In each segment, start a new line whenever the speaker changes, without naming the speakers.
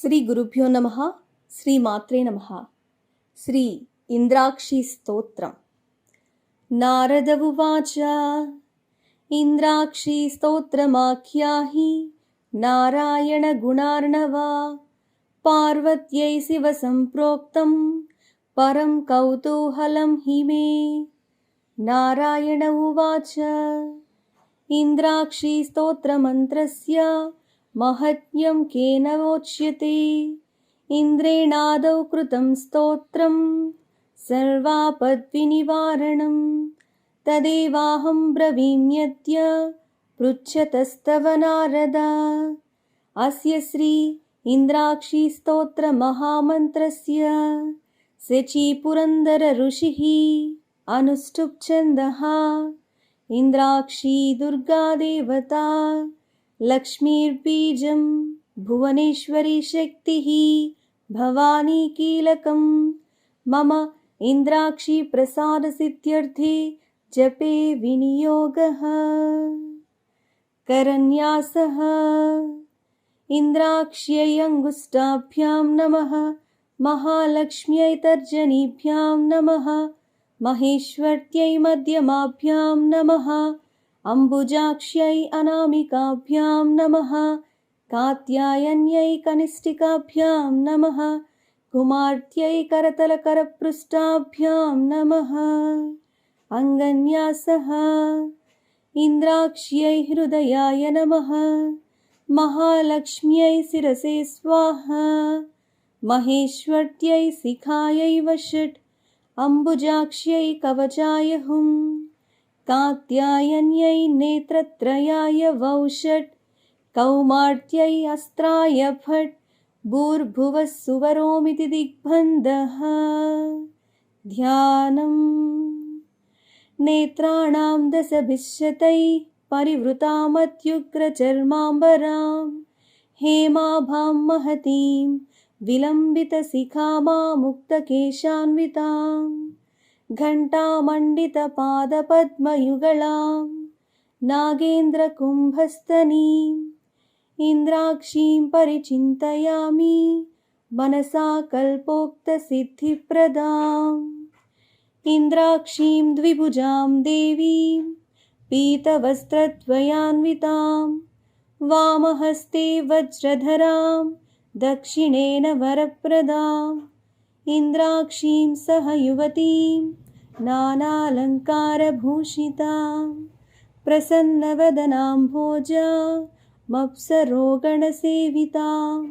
श्री गुरुभ्यो नमः। श्री मात्रे नमः। श्री इंद्राक्षी स्तोत्रम्। नारद उवाच इंद्राक्षी स्तोत्रमाख्याहि नारायण गुणार्णवा पार्वत्यै शिव संप्रोक्तं परं कौतूहलं हि मे। नारायण उवाच इंद्राक्षी स्तोत्रमन्त्रस्य महत्यं केन वोच्यते। इन्द्रेणादौ कृतं स्तोत्रं सर्वापद्विनिवारणं तदेवाहं ब्रवीम्यद्य पृच्छतस्तव नारद। अस्य श्री इंद्राक्षी स्तोत्र महामन्त्रस्य शची पुरन्दर ऋषिः अनुष्टुप् छन्दः। इंद्राक्षी दुर्गा देवता लक्ष्मीर्बीजं भुवनेश्वरी शक्तिः भवानी कीलकं मम इंद्राक्षी प्रसाद सिद्ध्यर्थे जपे विनियोगः। करन्यासः इंद्राक्ष्यै अंगुष्ठाभ्यां नमः महालक्ष्म्यै तर्जनीभ्यां नमः महेश्वर्त्यै मध्यमाभ्यां नमः अम्बुजाक्ष्यै अनामिकाभ्यां नमः कात्यायन्यै कनिष्ठिकाभ्यां नमः कुमार्त्यै करतलकरपृष्ठाभ्यां नमः। अङ्गन्यासः इंद्राक्ष्यै हृदयाय नमः महालक्ष्म्यै शिरसे स्वाहा महेश्वर्त्यै शिखायै वषट् अम्बुजाक्ष्यै कवचाय हुम् कात्यायन्यै नेत्रत्रयाय वौषट् कौमार्त्यै अस्त्राय फट् भूर्भुवः सुवरोमिति दिग्बन्धः। ध्यानम् नेत्राणां दशभिश्शतैः परिवृतामत्युग्रचर्माम्बरां हेमाभां महतीं विलम्बितशिखामामुक्तकेशान्वितां घण्टामण्डितपादपद्मयुगलां नागेन्द्रकुम्भस्तनीम् इंद्राक्षीं परिचिन्तयामि मनसा कल्पोक्तसिद्धिप्रदाम्। इंद्राक्षीं द्विभुजां देवीं पीतवस्त्रद्वयान्वितां वामहस्ते वज्रधरां दक्षिणेन वरप्रदाम् इंद्राक्षीं सह युवतीं नानालङ्कारभूषितां प्रसन्नवदनाम्भोजामप्सरोगणसेवितां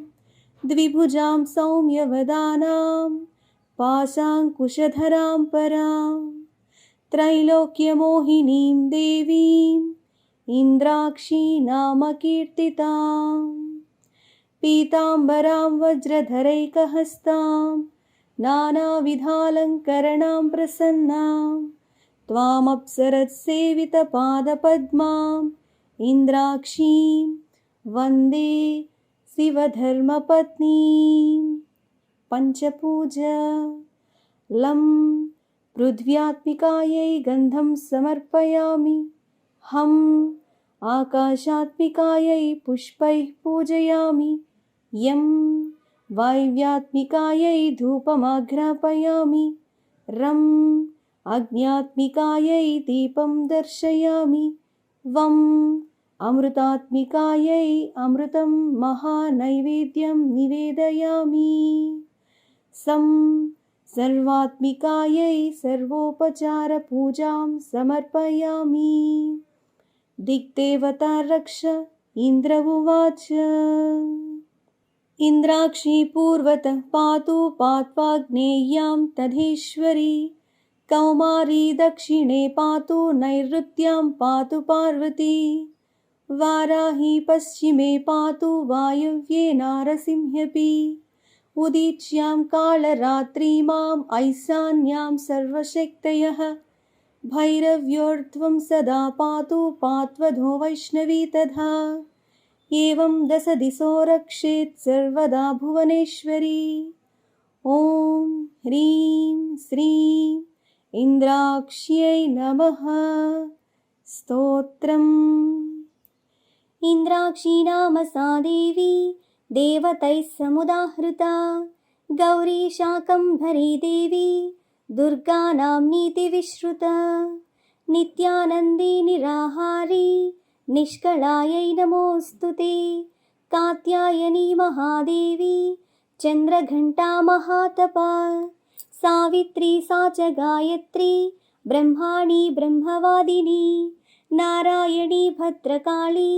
द्विभुजां सौम्यवदानां पाशाङ्कुशधरां परां त्रैलोक्यमोहिनीं देवीं इंद्राक्षी नाम कीर्तितां पीताम्बरां वज्रधरैकहस्तां नानाविधालङ्करणां प्रसन्नां त्वामप्सरत्सेवितपादपद्मां इंद्राक्षीं वन्दे शिवधर्मपत्नीं। पञ्चपूजा। लं पृथ्व्यात्मिकायै गन्धं समर्पयामि। हं आकाशात्मिकायै पुष्पैः पूजयामि। यं वायव्यात्मिकायै धूपमाघ्रापयामि। रं अग्न्यात्मिकायै दीपं दर्शयामि। वं अमृतात्मिकायै अमृतं महानैवेद्यं निवेदयामि। सं सर्वात्मिकायै सर्वोपचारपूजां समर्पयामि। दिग्देवता रक्ष। इंद्र उवाच इंद्राक्षी पूर्वतः पातु पात्वाग्नेय्यां तधीश्वरी कौमारी दक्षिणे पातु नैऋत्यां पातु पार्वती वाराही पश्चिमे पातु वायव्ये नारसिंह्यपि उदीच्यां कालरात्रीमाम् ऐशान्यां सर्वशक्तयः भैरव्योर्ध्वं सदा पातु पात्वधो वैष्णवी तथा एवं दशदिशो रक्षेत् सर्वदा भुवनेश्वरी। ॐ ह्रीं श्रीं इंद्राक्ष्यै नमः। स्तोत्रम्। इंद्राक्षी नाम सा देवी देवतैः समुदाहृता गौरी शाकम्भरी देवी दुर्गा नाम्नीति विश्रुता नित्यानन्दी निराहारी निष्कलायै नमोऽस्तु ते कात्यायनी महादेवी चन्द्रघण्टा महातपा सावित्री सा च गायत्री ब्रह्माणी ब्रह्मवादिनी नारायणी भद्रकाली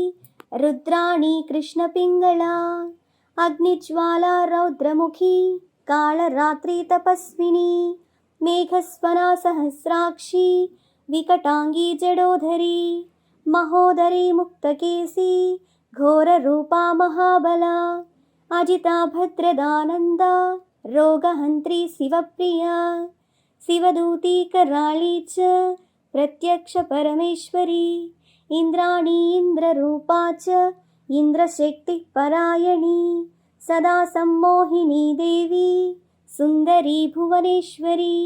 रुद्राणी कृष्णपिङ्गला अग्निज्वाला रौद्रमुखी कालरात्रि तपस्विनी मेघस्वना सहस्राक्षी विकटाङ्गी जडोधरी महोदरी मुक्तकेसी घोररूपा महाबला अजिता भद्रदानन्दा रोगहन्त्री शिवप्रिया शिवदूती कराळी च प्रत्यक्षपरमेश्वरी इन्द्राणी इन्द्ररूपा च इन्द्रशक्तिपरायणी सदा सम्मोहिनी देवी सुन्दरी भुवनेश्वरी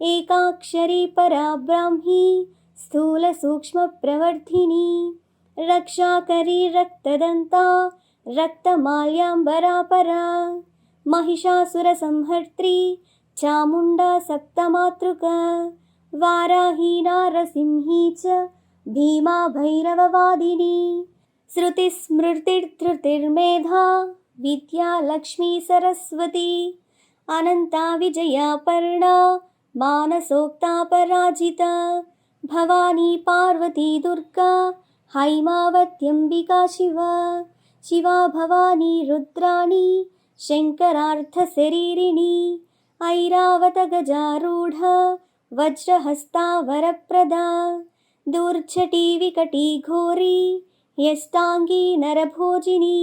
एकाक्षरी परा ब्राह्मी स्थूलसूक्ष्मप्रवर्धिनी रक्षाकरी रक्तदन्ता रक्तमाल्याम्बरा परा महिषासुरसंहर्त्री चामुण्डा सप्तमातृका वाराही नारसिंही च भीमा भैरववादिनी श्रुतिस्मृतिर्धृतिर्मेधा विद्या लक्ष्मी सरस्वती अनन्ता विजया पर्णा मानसोक्ता पराजिता भवानी पार्वती दुर्गा हैमावत्यम्बिका शिवा शिवा भवानी रुद्राणी शङ्करार्थशरीरिणी ऐरावतगजारूढा वज्रहस्ता वरप्रदा दूर्छटी विकटी घोरी यष्टाङ्गी नरभोजिनी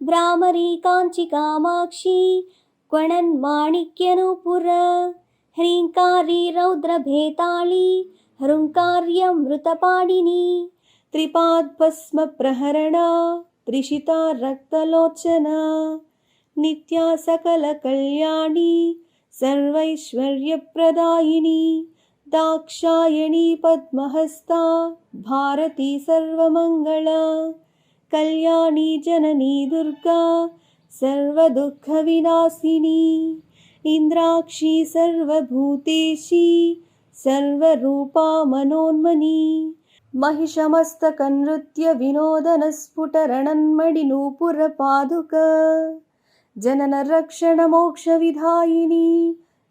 भ्रामरी काञ्चिकामाक्षी क्वणन्माणिक्यनूपुरा ह्रीङ्कारी रौद्रभेताळी हृङ्कार्यमृतपाणिनी त्रिपाद्भस्मप्रहरणा त्रिशिता रक्तलोचना नित्या सकलकल्याणी सर्वैश्वर्यप्रदायिनी दाक्षायणी पद्महस्ता भारती सर्वमङ्गला कल्याणी जननी दुर्गा सर्वदुःखविनाशिनी इन्द्राक्षी सर्वभूतेशी सर्वरूपा मनोन्मनी महिषमस्तकनृत्य विनोदनस्फुटरणन्मणिनूपुरपादुका जननरक्षणमोक्षविधायिनी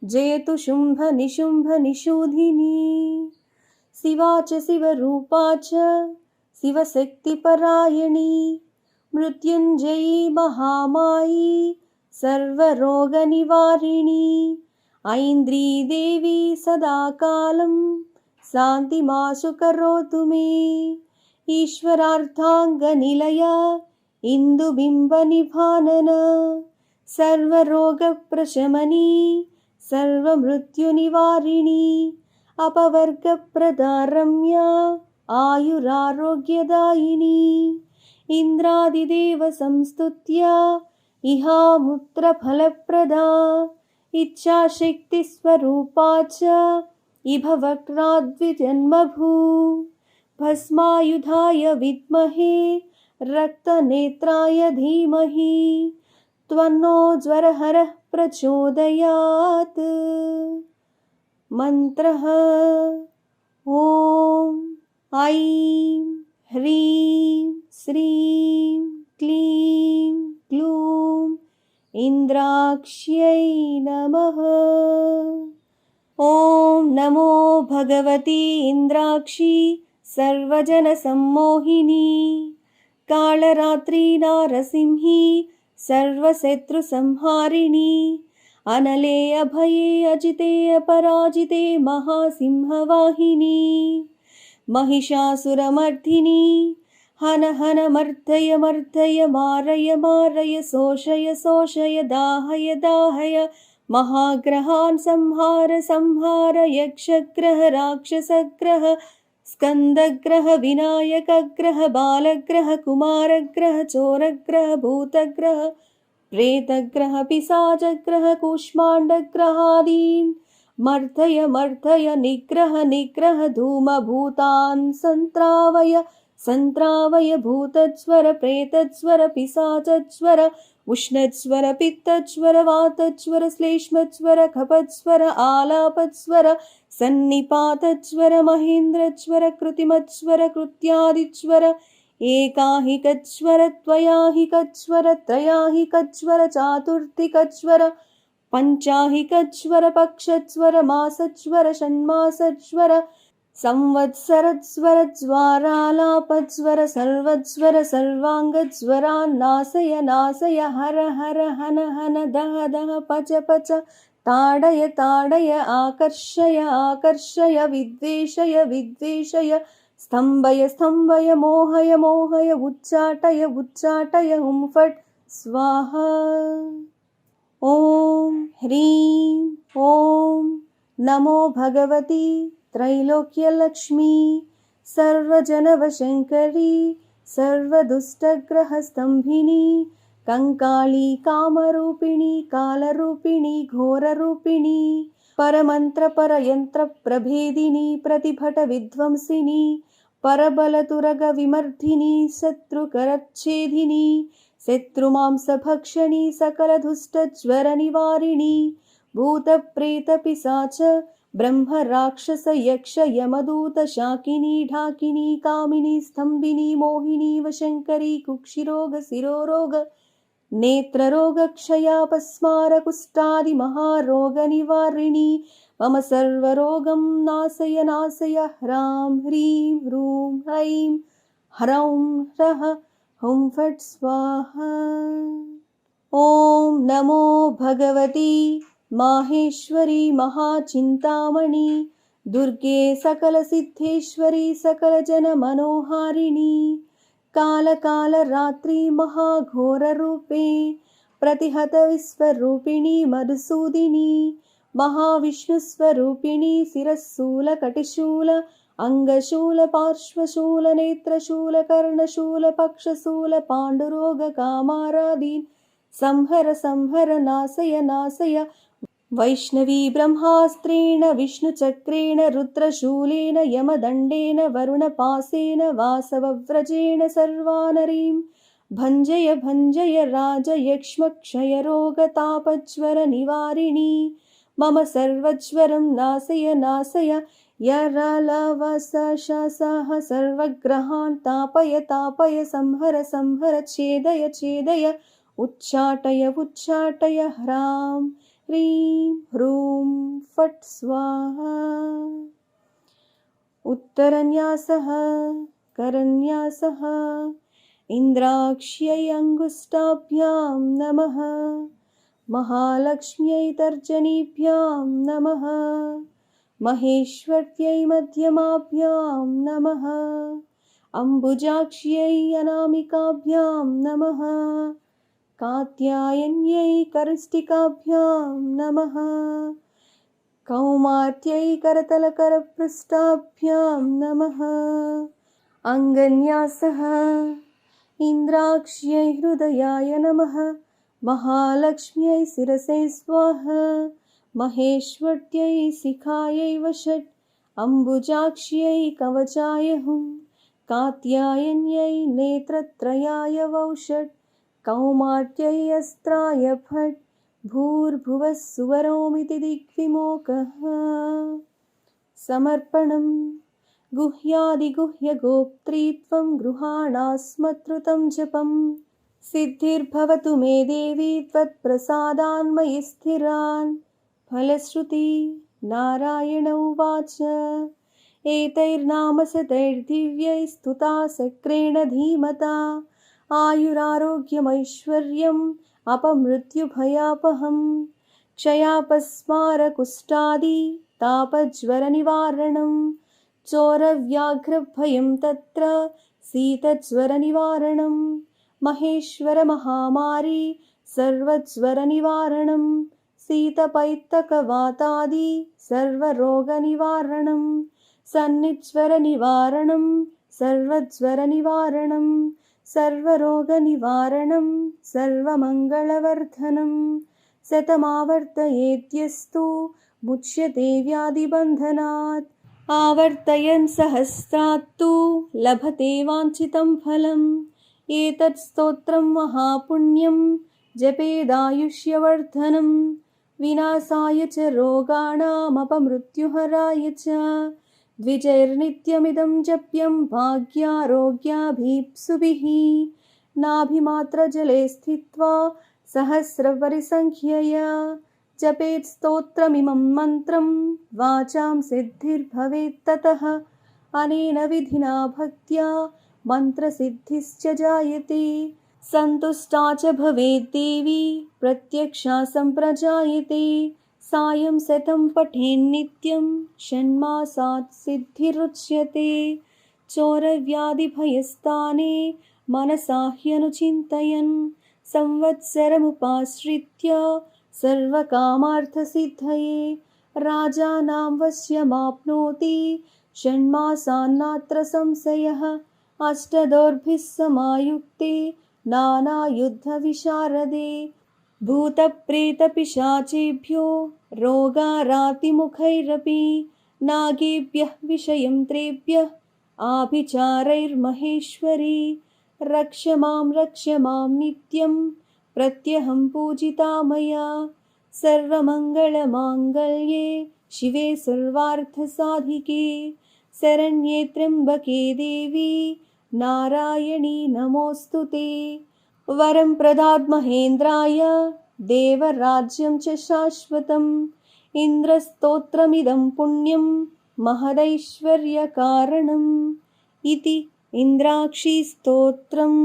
जयतु शुम्भनिशुम्भनिषूधिनी शिवा च शिवरूपा च शिवशक्तिपरायणी मृत्युञ्जयी महामायी सर्वरोगनिवारिणी ऐन्द्री देवी सदाकालं शान्तिमाशु करोतु मे ईश्वरार्थाङ्गनिलया इन्दुबिम्बनिभानना सर्वरोगप्रशमनी सर्वमृत्युनिवारिणी अपवर्गप्रदा रम्या आयुरारोग्यदायिनी इन्द्रादिदेव संस्तुत्या इहामुत्रफलप्रदा इच्छाशक्तिस्वरूपा च इभवक्त्राद्विजन्मभू भस्मायुधाय विद्महे रक्तनेत्राय धीमहि त्वन्नो ज्वरहरः प्रचोदयात् मन्त्रः ॐ ऐं ह्रीं श्रीं क्लीं ग्लूं इन्द्राक्ष्यै नमः। ॐ नमो भगवती इन्द्राक्षी सर्वजनसम्मोहिनी कालरात्रि नारसिंही सर्वशत्रुसंहारिणी अनले अभये अजिते अपराजिते महासिंहवाहिनी महिषासुरमर्दिनी हन हन मर्दय मर्दय मारय मारय शोषय शोषय दाहय दाहय महाग्रहान् संहार संहार यक्षग्रह राक्षसग्रह स्कन्दग्रह विनायकग्रह बालग्रह कुमारग्रह चोरग्रह भूतग्रह प्रेतग्रह पिशाचग्रह कूष्माण्डग्रहादीन् मर्दय मर्दय निग्रह निग्रह धूमभूतान् सन्त्रावय सन्त्रावय भूतज्वर प्रेतज्वर पिशाचज्वर उष्णज्वर पित्तज्वर वातज्वर श्लेष्मज्वर कफज्वर आलापज्वर सन्निपातज्वर महेन्द्रज्वर कृतिमज्वर कृत्यादिज्वर एकाहिकज्वर द्वयाहिकज्वर त्रयाहिकज्वर चातुर्थिकज्वर पञ्चाहिकज्वर पक्षज्वर मासज्वर षण्मासज्वर संवत्सरज्वर ज्वारालापज्वर सर्वज्वर सर्वाङ्गज्वरान्नाशय नाशय हर हर हन हन दह दह पच पच ताडय ताडय आकर्षय आकर्षय विद्वेषय विद्वेषय स्तम्भय स्तम्भय मोहय मोहय उच्चाटय उच्चाटय हुं फट् स्वाहा। ॐ ह्रीं ॐ नमो भगवती त्रैलोक्यलक्ष्मी सर्वजनवशङ्करी सर्वदुष्टग्रहस्तम्भिनी कंकाली कामरूपिणी कालरूपिणी घोररूपिणी परमन्त्रपरयन्त्रप्रभेदिनी प्रतिभटविध्वंसिनी परबलतुरगविमर्दिनी शत्रुकरच्छेदिनी शत्रुमांसभक्षणी सकलदुष्टज्वरनिवारिणी भूतप्रेतपिशाच ब्रह्मराक्षसयक्ष यमदूतशाकिनी ढाकिनी कामिनी स्तम्भिनी मोहिनी वशङ्करी कुक्षिरोगशिरोरोग नेत्ररोगक्षयापस्मारकुष्ठादिमहारोगनिवारिणी मम सर्वरोगं नाशय नाशय ह्रां ह्रीं ह्रूं ह्रैं ह्रौं ह्रः हुं फट् स्वाहा। ॐ नमो भगवती माहेश्वरी महाचिन्तामणि दुर्गे सकलसिद्धेश्वरी सकलजनमनोहारिणी कालकालरात्रि महाघोररूपे प्रतिहतविश्वरूपिणी मधुसूदिनी महाविष्णुस्वरूपिणी शिरःशूलकटिशूल अंगशूल पार्श्वशूल नेत्रशूल कर्णशूल पक्षशूल पाण्डुरोगकामारादीन् संहर संहर नाशय नाशय वैष्णवी ब्रह्मास्त्रेण विष्णुचक्रेण रुद्रशूलेन यमदण्डेन वरुणपासेन वासवव्रजेण सर्वानरीं भञ्जय भञ्जय राजयक्ष्मक्षयरोगतापज्वरनिवारिणी मम सर्वज्वरं नाशय नाशय यरलवशशसः सर्वग्रहान् तापय तापय संहर संहर छेदय छेदय उच्चाटय उच्चाटय ह्रां ह्रीं ह्रूं फट् स्वाहा। उत्तरन्यासः करन्यासः इन्द्राक्ष्यै अङ्गुष्ठाभ्यां नमः महालक्ष्म्यै तर्जनीभ्यां नमः महेश्वर्यै मध्यमाभ्यां नमः अम्बुजाक्ष्यै अनामिकाभ्यां नमः कात्यायन्यै करिष्ठिकाभ्यां नमः कौमार्त्यै करतलकरपृष्ठाभ्यां नमः अङ्गन्यासः इन्द्राक्ष्यै हृदयाय नमः महालक्ष्म्यै शिरसे स्वाहा महेश्वर्यै शिखायै वषट् अम्बुजाक्ष्यै कवचाय हुं कात्यायन्यै नेत्रत्रयाय वौषट् कौमार्त्यै अस्त्राय फट् भूर्भुवः सुवरोमिति दिग्विमोकः। समर्पणम् गुह्यादिगुह्यगोप्त्रीत्वं गृहाणास्मत्कृतं जपम् सिद्धिर्भवतु मे देवी त्वत्प्रसादान्मयि स्थिरान्। फलश्रुति नारायण उवाच एतैर्नामशतैर्दिव्यैः स्तुता शक्रेण धीमता आयुरारोग्यमैश्वर्यम् अपमृत्युभयापहम् क्षयापस्मारकुष्ठादि तापज्वरनिवारणम् चोरव्याघ्रभयं तत्र शीतज्वरनिवारणम् महेश्वरमहामारी सर्वज्वरनिवारणम् शीतपैत्तकवातादि सर्वरोगनिवारणम् सन्निज्वरनिवारणम् सर्वज्वरनिवारणम् सर्वरोगनिवारणम् सर्वमङ्गलवर्धनम् शतमावर्तयेद्यस्तु मुच्यते व्याधिबन्धनात् आवर्तयन् सहस्रात्तु लभते वाञ्छितं फलम् एतत् स्तोत्रं महापुण्यं जपेदायुष्यवर्धनं विनाशाय च रोगाणामपमृत्युहराय च द्विजैर्नित्यमिदं जप्यं भाग्यारोग्याभीप्सुभिः नाभिमात्रजले स्थित्वा सहस्रपरिसङ्ख्यया जपेत् स्तोत्रमिमं मन्त्रं वाचां सिद्धिर्भवेत् ततः अनेन विधिना भक्त्या मन्त्रसिद्धिश्च जायते सन्तुष्टा च भवेत् देवी प्रत्यक्षा सम्प्रजायते सायं शतं पठेन्नित्यं षण्मासात् सिद्धिरुच्यते चोरव्याधिभयस्थाने मनसा ह्यनुचिन्तयन् संवत्सरमुपाश्रित्य सर्वकामार्थसिद्धये राजानां वश्यमाप्नोति षण्मासान्नात्र संशयः अष्टदोर्भिः समायुक्ते नानायुद्धविशारदे भूतप्रेतपिशाचेभ्यो रोगारातिमुखैरपि नागेभ्यः विषयन्त्रेभ्यः आभिचारैर्महेश्वरी रक्ष मां नित्यं प्रत्यहं पूजिता मया सर्वमङ्गलमाङ्गल्ये शिवे सर्वार्थसाधिके शरण्ये त्र्यम्बके देवी नारायणी नमोऽस्तुते वरं प्रदात् महेन्द्राय देवराज्यं च शाश्वतम् इन्द्रस्तोत्रमिदं पुण्यं महदैश्वर्यकारणम् इति इन्द्राक्षीस्तोत्रम्।